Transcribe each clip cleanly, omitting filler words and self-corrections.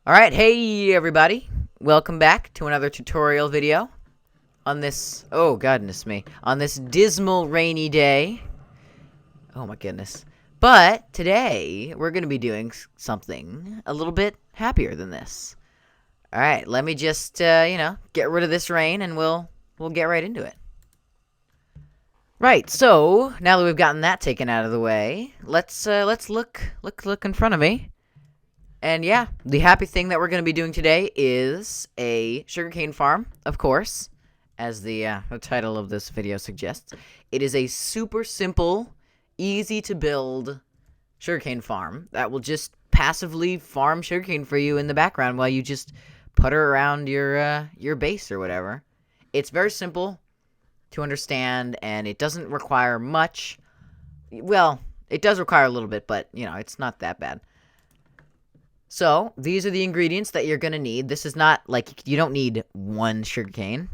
Alright, hey everybody. Welcome back to another tutorial video on this, oh goodness me, on this dismal rainy day. Oh my goodness. But today, we're going to be doing something a little bit happier than this. Alright, let me just, get rid of this rain and we'll get right into it. Right, so, now that we've gotten that taken out of the way, let's look in front of me. And yeah, the happy thing that we're going to be doing today is a sugarcane farm, of course, as the title of this video suggests. It is a super simple, easy to build sugarcane farm that will just passively farm sugarcane for you in the background while you just putter around your base or whatever. It's very simple to understand, and it doesn't require much. Well, it does require a little bit, but, it's not that bad. So, these are the ingredients that you're going to need. This is not, like, you don't need one sugarcane.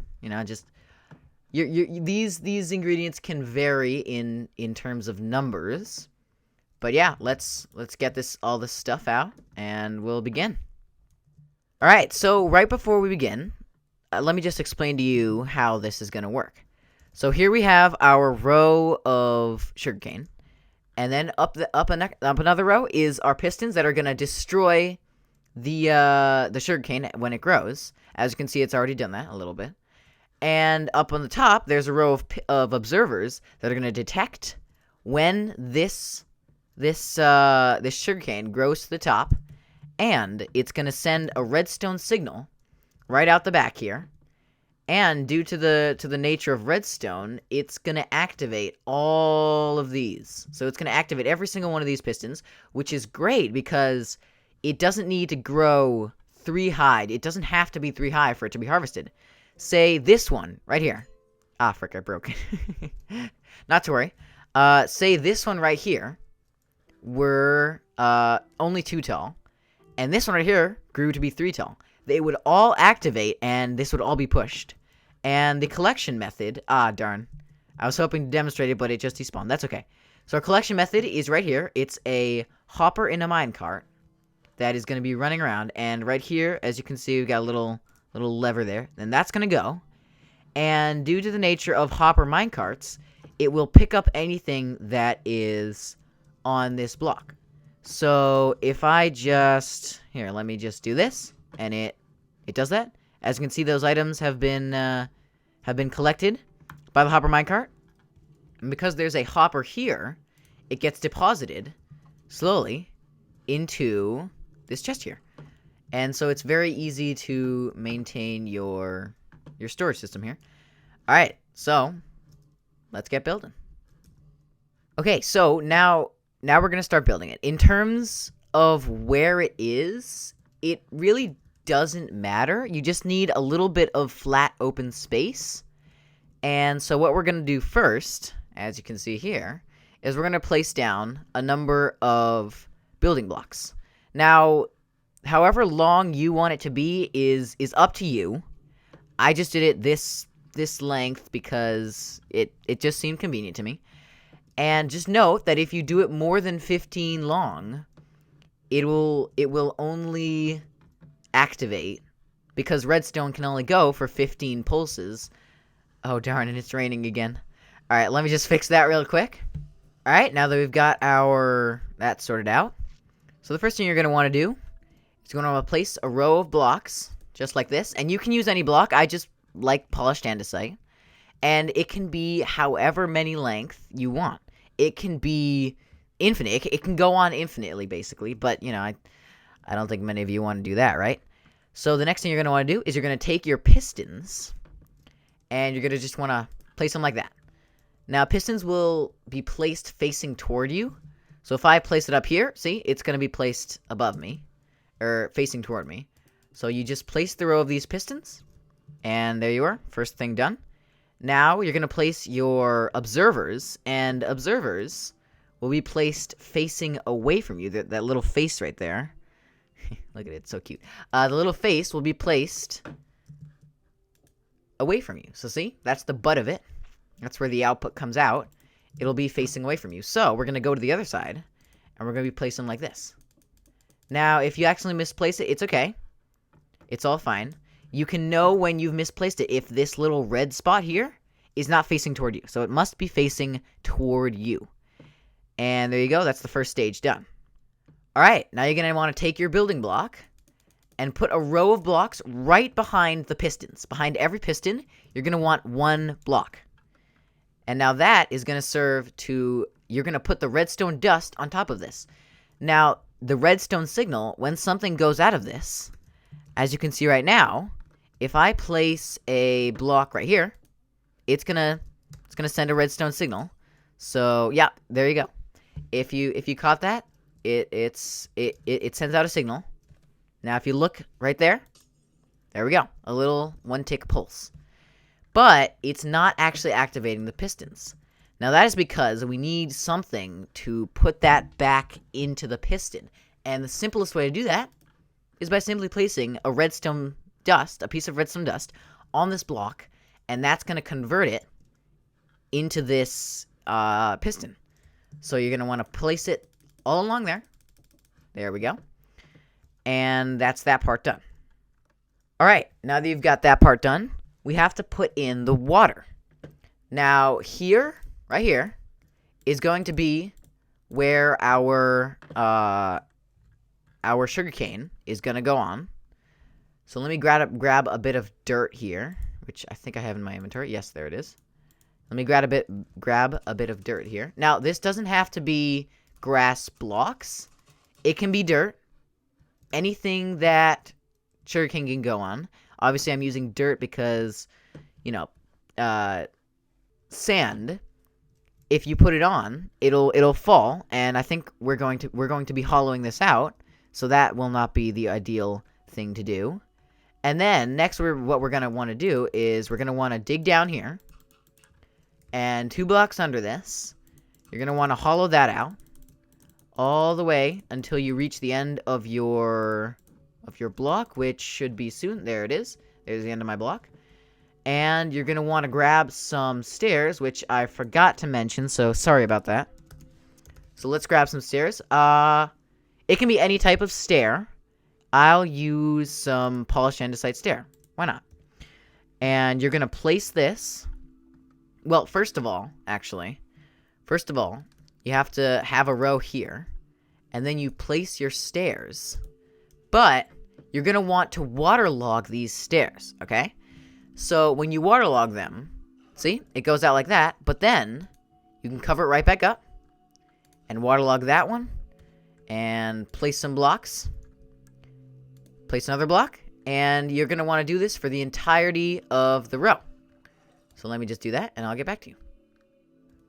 These ingredients can vary in terms of numbers. But yeah, let's get all this stuff out, and we'll begin. Alright, so right before we begin, let me just explain to you how this is going to work. So here we have our row of sugarcane. And then up another row is our pistons that are going to destroy the sugarcane when it grows. As you can see, it's already done that a little bit. And up on the top, there's a row of observers that are going to detect when this sugarcane grows to the top, and it's going to send a redstone signal right out the back here. And due to the nature of redstone, it's going to activate all of these. So it's going to activate every single one of these pistons, which is great because it doesn't need to grow 3 high. It doesn't have to be 3 high for it to be harvested. Say this one right here. Ah, frick, I broke it. Not to worry. Say this one right here were only 2 tall, and this one right here grew to be 3 tall. They would all activate, and this would all be pushed. And the collection method... Ah, darn. I was hoping to demonstrate it, but it just despawned. That's okay. So our collection method is right here. It's a hopper in a minecart that is going to be running around. And right here, as you can see, we've got a little lever there. And that's going to go. And due to the nature of hopper minecarts, it will pick up anything that is on this block. So if I just... Here, let me just do this. And it does that. As you can see, those items have been collected by the hopper minecart. And because there's a hopper here, it gets deposited slowly into this chest here. And so it's very easy to maintain your storage system here. Alright, so let's get building. Okay, so now we're going to start building it. In terms of where it is, it really doesn't matter. You just need a little bit of flat open space. And so what we're going to do first, as you can see here, is we're going to place down a number of building blocks. Now, however long you want it to be is up to you. I just did it this length because it just seemed convenient to me. And just note that if you do it more than 15 long, it will only activate because redstone can only go for 15 pulses. Oh darn, and it's raining again. Alright, let me just fix that real quick. Alright, now that we've got that sorted out. So the first thing you're going to want to do is you're going to place a row of blocks just like this. And you can use any block. I just like polished andesite. And it can be however many length you want. It can be infinite. It can go on infinitely, basically. But, I don't think many of you want to do that, right? So the next thing you're going to want to do is you're going to take your pistons, and you're going to just want to place them like that. Now, pistons will be placed facing toward you. So if I place it up here, see, it's going to be placed above me, or facing toward me. So you just place the row of these pistons, and there you are. First thing done. Now you're going to place your observers, and observers will be placed facing away from you. That little face right there. Look at it, it's so cute. The little face will be placed away from you. So see, that's the butt of it. That's where the output comes out. It'll be facing away from you. So we're going to go to the other side, and we're going to be placing them like this. Now, if you accidentally misplace it, it's okay. It's all fine. You can know when you've misplaced it if this little red spot here is not facing toward you. So it must be facing toward you. And there you go. That's the first stage done. All right. Now you're going to want to take your building block and put a row of blocks right behind the pistons. Behind every piston, you're going to want one block. And now that is going to serve to... You're going to put the redstone dust on top of this. Now, the redstone signal, when something goes out of this, as you can see right now, if I place a block right here, it's gonna send a redstone signal. So yeah, there you go. If you caught that, it sends out a signal. Now if you look right there we go, a little 1-tick pulse. But it's not actually activating the pistons. Now that is because we need something to put that back into the piston. And the simplest way to do that is by simply placing a redstone dust, a piece of redstone dust, on this block, and that's going to convert it into this piston. So you're going to want to place it all along there. There we go. And that's that part done. All right, now that you've got that part done, we have to put in the water. Now here, right here, is going to be where our sugarcane is going to go on. So let me grab a bit of dirt here, which I think I have in my inventory. Yes, there it is. Let me grab a bit of dirt here. Now, this doesn't have to be grass blocks. It can be dirt. Anything that sugarcane can go on. Obviously, I'm using dirt because, you know, sand, if you put it on, it'll fall, and I think we're going to be hollowing this out, so that will not be the ideal thing to do. And then next, what we're gonna want to do is we're gonna want to dig down here, and 2 blocks under this, you're gonna want to hollow that out all the way until you reach the end of your block, which should be soon. There it is. There's the end of my block. And you're going to want to grab some stairs, which I forgot to mention, so sorry about that. So let's grab some stairs. It can be any type of stair. I'll use some polished andesite stair. Why not? And you're going to place this. Well, first of all, you have to have a row here. And then you place your stairs. But you're going to want to waterlog these stairs, okay? So when you waterlog them, see, it goes out like that, but then you can cover it right back up and waterlog that one and place some blocks, place another block, and you're going to want to do this for the entirety of the row. So let me just do that and I'll get back to you.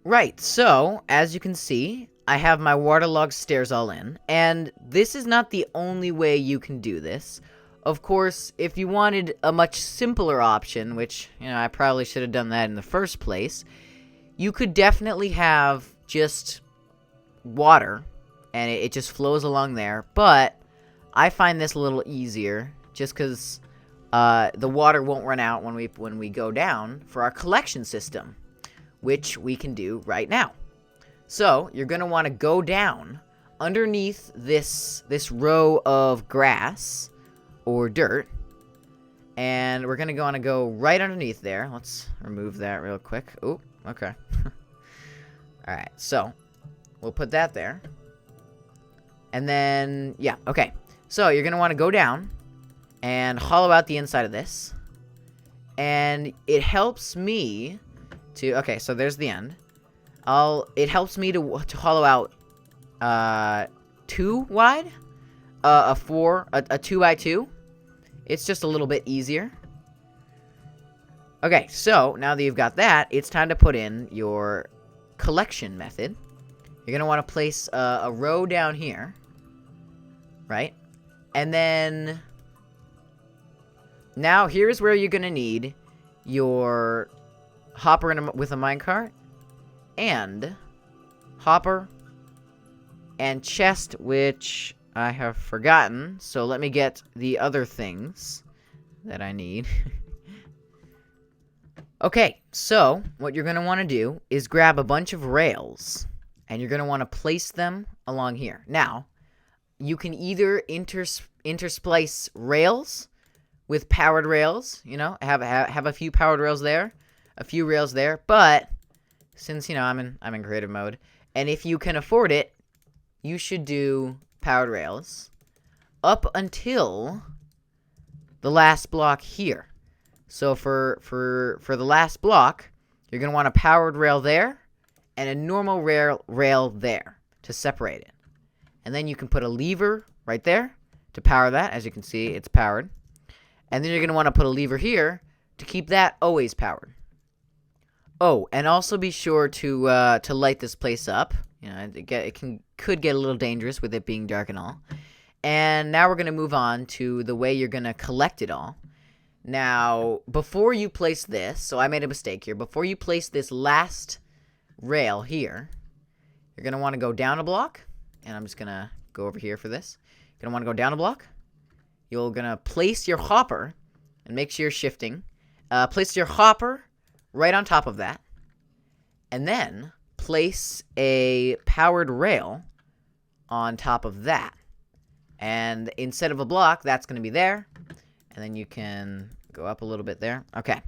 Right, so as you can see, I have my waterlogged stairs all in, and this is not the only way you can do this. Of course, if you wanted a much simpler option, which, you know, I probably should have done that in the first place, you could definitely have just water, and it just flows along there, but I find this a little easier, just because the water won't run out when we go down for our collection system, which we can do right now. So, you're going to want to go down underneath this row of grass or dirt, and we're gonna want to go right underneath there. Let's remove that real quick. Oh, okay. Alright, so we'll put that there, and then yeah, okay, so you're gonna want to go down and hollow out the inside of this, and it helps me to, okay, so there's the end. It helps me to hollow out 2 wide, a 2 by 2. It's just a little bit easier. Okay, so now that you've got that, it's time to put in your collection method. You're gonna want to place a row down here, right? And then now here's where you're gonna need your hopper with a minecart, and hopper and chest, which I have forgotten, so let me get the other things that I need. Okay, so what you're going to want to do is grab a bunch of rails, and you're going to want to place them along here. Now, you can either intersplice rails with powered rails, have a few powered rails there, a few rails there, but since, I'm in creative mode, and if you can afford it, you should do powered rails up until the last block here. So for the last block, you're going to want a powered rail there and a normal rail there to separate it. And then you can put a lever right there to power that. As you can see, it's powered. And then you're going to want to put a lever here to keep that always powered. Oh, and also be sure to light this place up. It could get a little dangerous with it being dark and all. And now we're going to move on to the way you're going to collect it all. Now, before you place this, so I made a mistake here. Before you place this last rail here, you're going to want to go down a block. And I'm just going to go over here for this. You're going to want to go down a block. You're going to place your hopper, and make sure you're shifting. Place your hopper right on top of that. And then place a powered rail on top of that. And instead of a block, that's going to be there. And then you can go up a little bit there. Okay.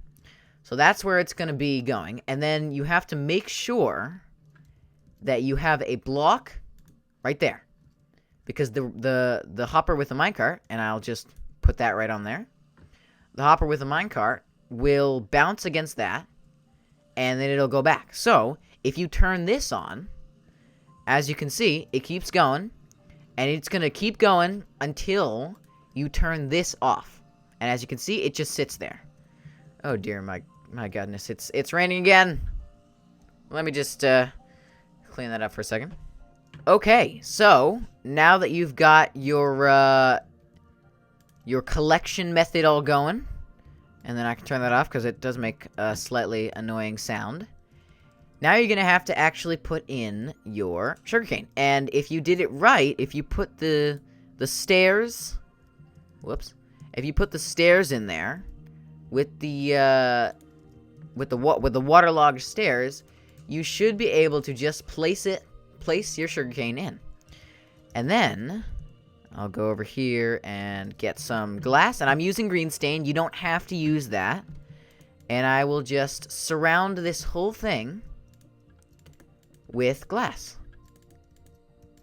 So that's where it's going to be going. And then you have to make sure that you have a block right there. Because the hopper with the minecart, and I'll just put that right on there. The hopper with the minecart will bounce against that, and then it'll go back. So, if you turn this on, as you can see, it keeps going, and it's going to keep going until you turn this off. And as you can see, it just sits there. Oh dear, my goodness, it's raining again. Let me just clean that up for a second. Okay, so now that you've got your collection method all going, and then I can turn that off because it does make a slightly annoying sound. Now you're going to have to actually put in your sugarcane. And if you did it right, if you put the stairs, if you put the stairs in there with the waterlogged stairs, you should be able to just place your sugarcane in. And then I'll go over here and get some glass, and I'm using green stain. You don't have to use that. And I will just surround this whole thing with glass.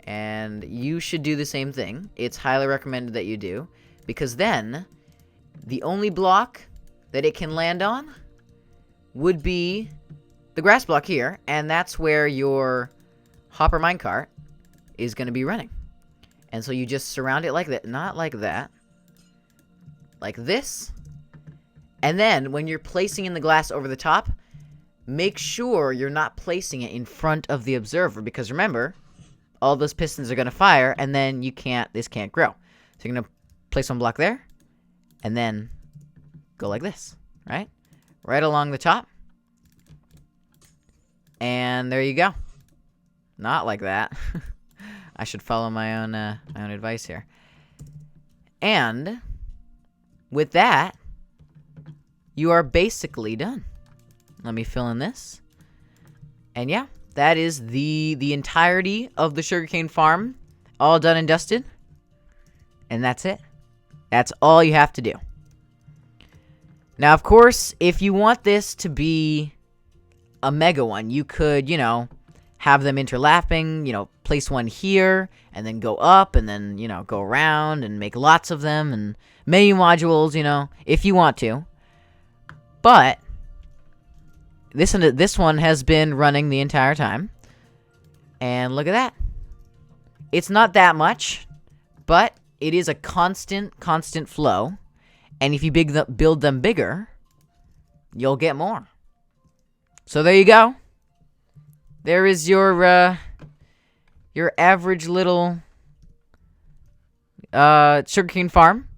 And you should do the same thing. It's highly recommended that you do, because then the only block that it can land on would be the grass block here, and that's where your hopper minecart is going to be running. And so you just surround it like that, not like that, like this. And then when you're placing in the glass over the top, make sure you're not placing it in front of the observer, because remember, all those pistons are going to fire, and then this can't grow. So you're going to place one block there, and then go like this, right? Right along the top. And there you go. Not like that. I should follow my own advice here. And with that, you are basically done. Let me fill in this. And yeah, that is the entirety of the sugarcane farm, all done and dusted. And that's it. That's all you have to do. Now, of course, if you want this to be a mega one, you could, have them interlapping, place one here, and then go up, and then, go around, and make lots of them, and many modules, if you want to. But this one has been running the entire time. And look at that. It's not that much, but it is a constant flow. And if you build them bigger, you'll get more. So there you go. There is your average little sugarcane farm.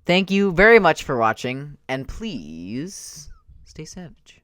Thank you very much for watching, and please stay savage.